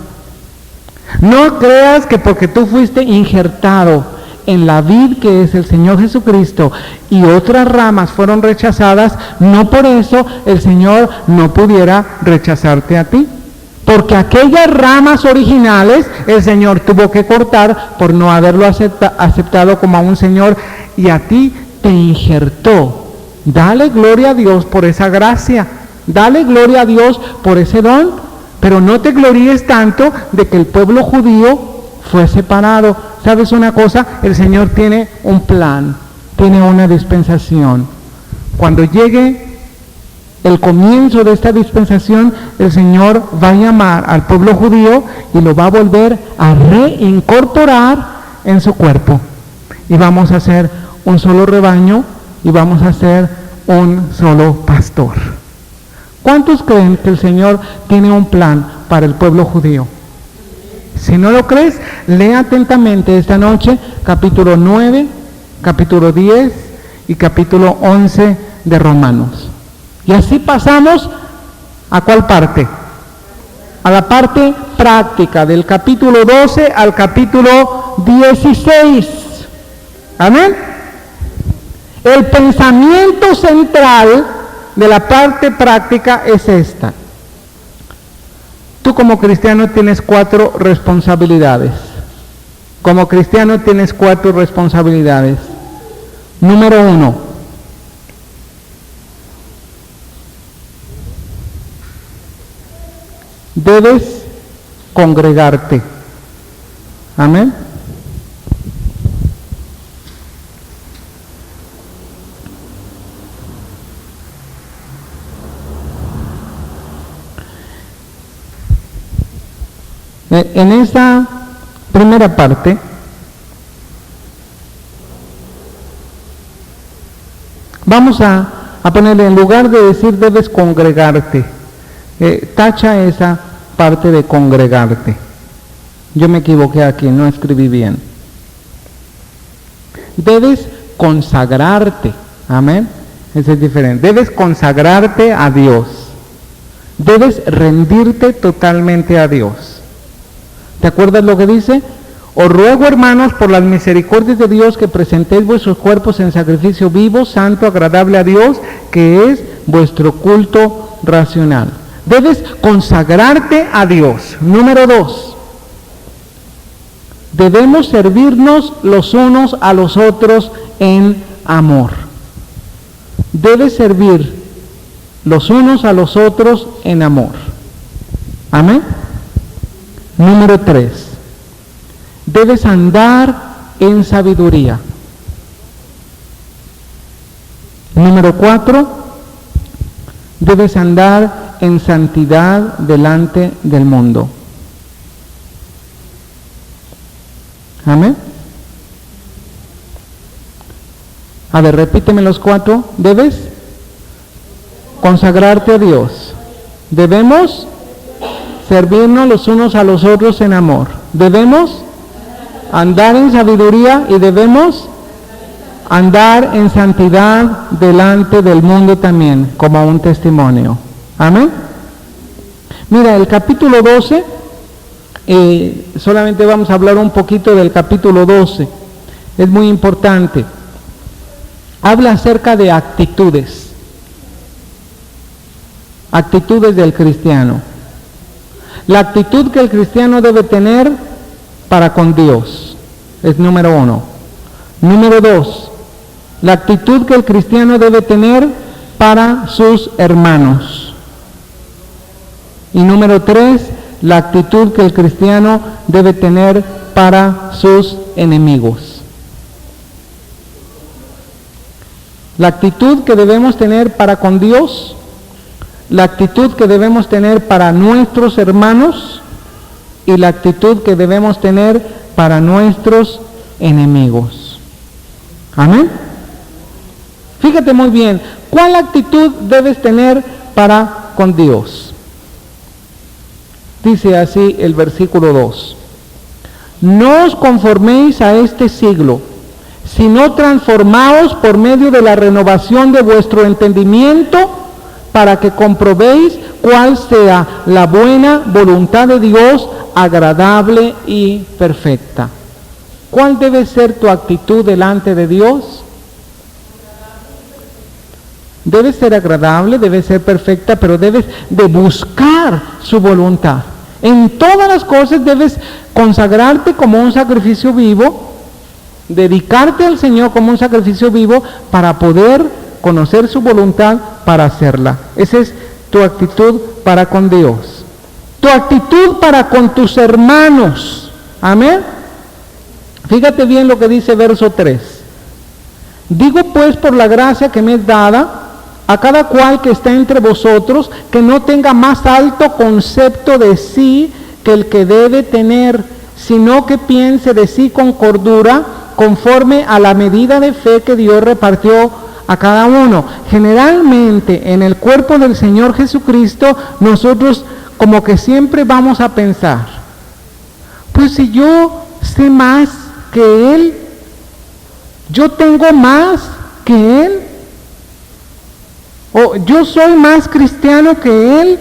No creas que porque tú fuiste injertado en la vid que es el Señor Jesucristo y otras ramas fueron rechazadas, no por eso el Señor no pudiera rechazarte a ti. Porque aquellas ramas originales el Señor tuvo que cortar por no haberlo aceptado como a un Señor, y a ti te injertó. Dale gloria a Dios por esa gracia, dale gloria a Dios por ese don, pero no te gloríes tanto de que el pueblo judío fue separado. ¿Sabes una cosa? El Señor tiene un plan, tiene una dispensación. Cuando llegue el comienzo de esta dispensación, el Señor va a llamar al pueblo judío y lo va a volver a reincorporar en su cuerpo. Y vamos a ser un solo rebaño y vamos a ser un solo pastor. ¿Cuántos creen que el Señor tiene un plan para el pueblo judío? Si no lo crees, lee atentamente esta noche capítulo 9, capítulo 10 y capítulo 11 de Romanos. Y así pasamos ¿a cuál parte? A la parte práctica, del capítulo 12 al capítulo 16. Amén. El pensamiento central de la parte práctica es esta. Tú como cristiano tienes 4 responsabilidades. Como cristiano tienes 4 responsabilidades. Número 1. Debes congregarte. Amén. En esta primera parte vamos a ponerle, en lugar de decir debes congregarte, tacha esa parte de congregarte. Yo me equivoqué aquí, no escribí bien. Debes consagrarte. Amén. Eso es diferente. Debes consagrarte a Dios. Debes rendirte totalmente a Dios. ¿Te acuerdas lo que dice? Os ruego, hermanos, por las misericordias de Dios, que presentéis vuestros cuerpos en sacrificio vivo, santo, agradable a Dios, que es vuestro culto racional. Debes consagrarte a Dios. Número 2. Debemos servirnos los unos a los otros en amor. Debes servir los unos a los otros en amor. Amén. Número 3. Debes andar en sabiduría. Número 4. Debes andar en santidad delante del mundo. Amén. A ver, repíteme los 4. Debes consagrarte a Dios. Debemos servirnos los unos a los otros en amor. Debemos andar en sabiduría y debemos andar en santidad delante del mundo también, como un testimonio. Amén. Mira, el capítulo 12, solamente vamos a hablar un poquito del capítulo 12. Es muy importante. Habla acerca de actitudes. Actitudes del cristiano. La actitud que el cristiano debe tener para con Dios es número 1. Número 2, la actitud que el cristiano debe tener para sus hermanos. Y número 3, la actitud que el cristiano debe tener para sus enemigos. La actitud que debemos tener para con Dios, la actitud que debemos tener para nuestros hermanos y la actitud que debemos tener para nuestros enemigos. Amén. Fíjate muy bien, ¿cuál actitud debes tener para con Dios? Dice así el versículo 2. No os conforméis a este siglo, sino transformaos por medio de la renovación de vuestro entendimiento, para que comprobéis cuál sea la buena voluntad de Dios, agradable y perfecta. ¿Cuál debe ser tu actitud delante de Dios? Debe ser agradable, debe ser perfecta, pero debes de buscar su voluntad. En todas las cosas debes consagrarte como un sacrificio vivo, dedicarte al Señor como un sacrificio vivo para poder conocer su voluntad para hacerla. Esa es tu actitud para con Dios. Tu actitud para con tus hermanos. Amén. Fíjate bien lo que dice verso 3. Digo pues por la gracia que me es dada a cada cual que está entre vosotros, que no tenga más alto concepto de sí que el que debe tener, sino que piense de sí con cordura, conforme a la medida de fe que Dios repartió a cada uno. Generalmente en el cuerpo del Señor Jesucristo, nosotros como que siempre vamos a pensar, pues si yo sé más que Él, yo tengo más que Él, o yo soy más cristiano que Él,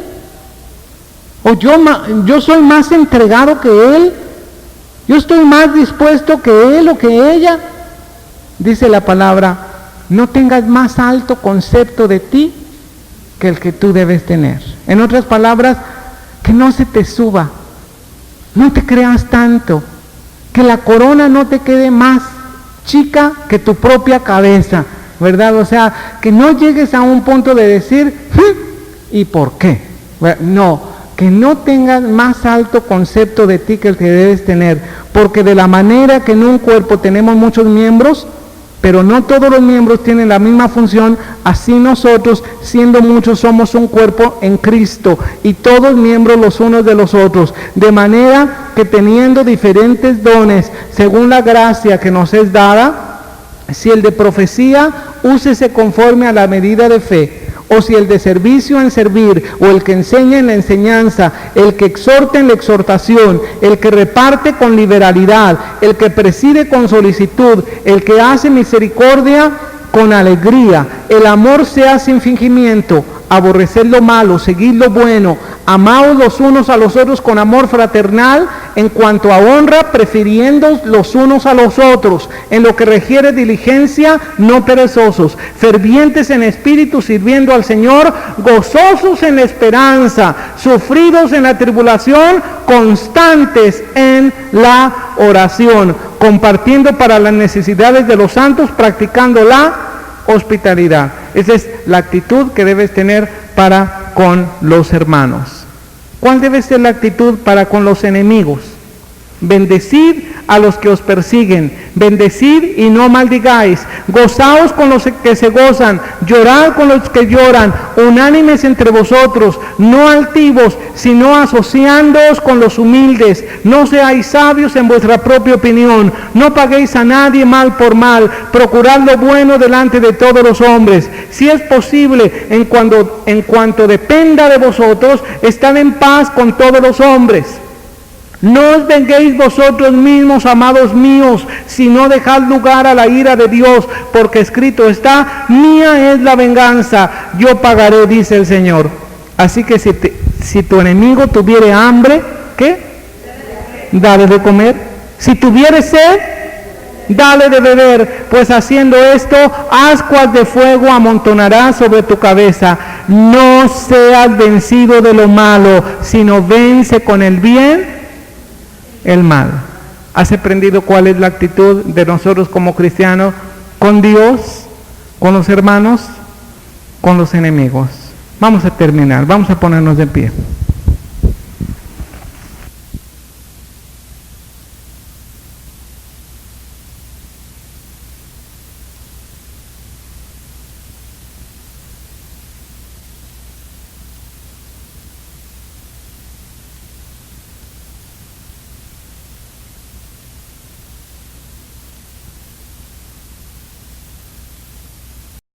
o yo soy más entregado que Él, yo estoy más dispuesto que Él o que ella. Dice la palabra, no tengas más alto concepto de ti que el que tú debes tener. En otras palabras, que no se te suba, no te creas tanto, que la corona no te quede más chica que tu propia cabeza, ¿verdad? O sea, que no llegues a un punto de decir, ¿y por qué? No, que no tengas más alto concepto de ti que el que debes tener, porque de la manera que en un cuerpo tenemos muchos miembros, pero no todos los miembros tienen la misma función, así nosotros, siendo muchos, somos un cuerpo en Cristo, y todos miembros los unos de los otros, de manera que teniendo diferentes dones, según la gracia que nos es dada, si el de profecía, úsese conforme a la medida de fe, o si el de servicio en servir, o el que enseña en la enseñanza, el que exhorta en la exhortación, el que reparte con liberalidad, el que preside con solicitud, el que hace misericordia con alegría. El amor sea sin fingimiento, aborreced lo malo, seguid lo bueno, amaos los unos a los otros con amor fraternal, en cuanto a honra, prefiriendo los unos a los otros, en lo que requiere diligencia, no perezosos, fervientes en espíritu, sirviendo al Señor, gozosos en la esperanza, sufridos en la tribulación, constantes en la oración, compartiendo para las necesidades de los santos, practicando la hospitalidad. Esa es la actitud que debes tener para con los hermanos. ¿Cuál debe ser la actitud para con los enemigos? Bendecid a los que os persiguen, bendecid y no maldigáis, gozaos con los que se gozan, llorad con los que lloran, unánimes entre vosotros, no altivos, sino asociándoos con los humildes, no seáis sabios en vuestra propia opinión, no paguéis a nadie mal por mal, procurad lo bueno delante de todos los hombres, si es posible, en cuanto dependa de vosotros, estad en paz con todos los hombres. No os venguéis vosotros mismos, amados míos, sino dejad lugar a la ira de Dios, porque escrito está, mía es la venganza, yo pagaré, dice el Señor. Así que si tu enemigo tuviere hambre, ¿qué? Dale de comer. Si tuviere sed, dale de beber, pues haciendo esto, ascuas de fuego amontonarás sobre tu cabeza. No seas vencido de lo malo, sino vence con el bien el mal. ¿Has aprendido cuál es la actitud de nosotros como cristianos con Dios, con los hermanos, con los enemigos? Vamos a terminar, vamos a ponernos de pie.